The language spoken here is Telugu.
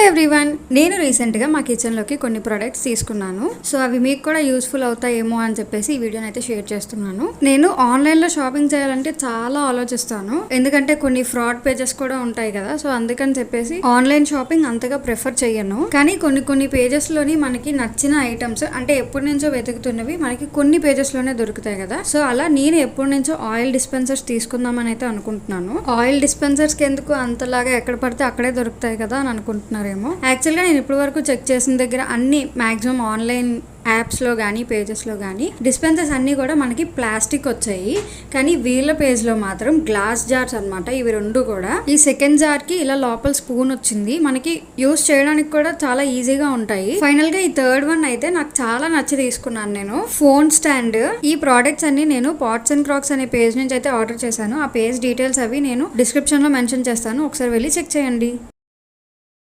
ఎవ్రీవన్, నేను రీసెంట్గా మా కిచెన్లోకి కొన్ని ప్రొడక్ట్స్ తీసుకున్నాను. సో అవి మీకు కూడా యూస్ఫుల్ అవుతాయేమో అని చెప్పేసి ఈ వీడియోని అయితే షేర్ చేస్తున్నాను. నేను ఆన్లైన్లో షాపింగ్ చేయాలంటే చాలా ఆలోచిస్తాను, ఎందుకంటే కొన్ని ఫ్రాడ్ పేజెస్ కూడా ఉంటాయి కదా. సో అందుకని చెప్పేసి ఆన్లైన్ షాపింగ్ అంతగా ప్రిఫర్ చేయను. కానీ కొన్ని పేజెస్లోని మనకి నచ్చిన ఐటమ్స్, అంటే ఎప్పటి నుంచో వెతుకుతున్నవి మనకి కొన్ని పేజెస్లోనే దొరుకుతాయి కదా. సో అలా నేను ఎప్పటి నుంచో ఆయిల్ డిస్పెన్సర్స్ తీసుకుందామని అయితే అనుకుంటున్నాను. ఆయిల్ డిస్పెన్సర్స్కి ఎందుకు అంతలాగా ఎక్కడ పడితే అక్కడే దొరుకుతాయి కదా అని అనుకుంటున్నారేమో. యాక్చువల్గా నేను ఇప్పటి వరకు చెక్ చేసిన దగ్గర అన్ని మాక్సిమం ఆన్లైన్ యాప్స్లో కానీ పేజెస్లో కానీ డిస్పెన్సర్స్ అన్నీ కూడా మనకి ప్లాస్టిక్ వచ్చాయి. కానీ వీళ్ళ పేజ్లో మాత్రం గ్లాస్ జార్స్ అనమాట. ఇవి రెండు కూడా. ఈ సెకండ్ జార్కి ఇలా లోపల స్పూన్ వచ్చింది, మనకి యూస్ చేయడానికి కూడా చాలా ఈజీగా ఉంటాయి. ఫైనల్ గా ఈ థర్డ్ వన్ అయితే నాకు చాలా నచ్చి తీసుకున్నాను నేను. Phone stand. ఈ ప్రోడక్ట్స్ అన్ని నేను పాట్స్ అండ్ క్రాక్స్ అనే పేజ్ నుంచి అయితే ఆర్డర్ చేశాను. ఆ పేజ్ డీటెయిల్స్ అవి నేను డిస్క్రిప్షన్ లో మెన్షన్ చేస్తాను, ఒకసారి వెళ్ళి చెక్ చేయండి.